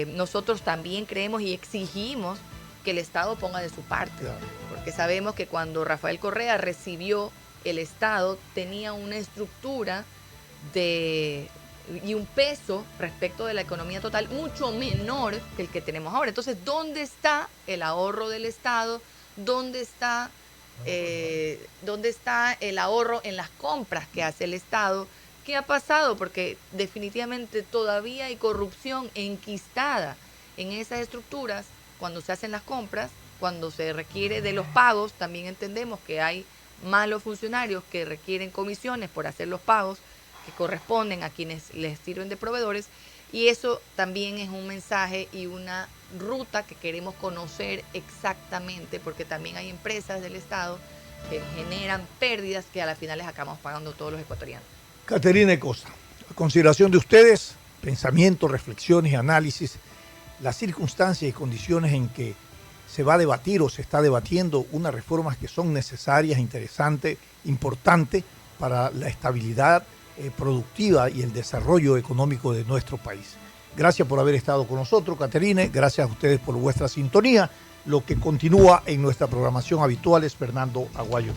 Nosotros también creemos y exigimos que el Estado ponga de su parte, porque sabemos que cuando Rafael Correa recibió el Estado tenía una estructura y un peso respecto de la economía total mucho menor que el que tenemos ahora. Entonces, ¿dónde está el ahorro del Estado? ¿Dónde está el ahorro en las compras que hace el Estado? ¿Qué ha pasado? Porque definitivamente todavía hay corrupción enquistada en esas estructuras cuando se hacen las compras, cuando se requiere de los pagos. También entendemos que hay malos funcionarios que requieren comisiones por hacer los pagos. que corresponden a quienes les sirven de proveedores, y eso también es un mensaje y una ruta que queremos conocer exactamente, porque también hay empresas del Estado que generan pérdidas que a la final les acabamos pagando todos los ecuatorianos. Caterina Costa, a consideración de ustedes, pensamientos, reflexiones y análisis, las circunstancias y condiciones en que se va a debatir o se está debatiendo unas reformas que son necesarias, interesantes, importantes para la estabilidad productiva y el desarrollo económico de nuestro país. Gracias por haber estado con nosotros, Caterine. Gracias a ustedes por vuestra sintonía. Lo que continúa en nuestra programación habitual es Fernando Aguayo.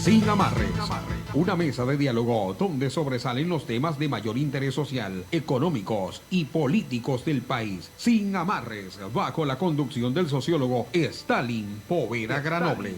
Sin amarres. Una mesa de diálogo donde sobresalen los temas de mayor interés social, económicos y políticos del país. Sin amarres, bajo la conducción del sociólogo Stalin Poveda Granobles.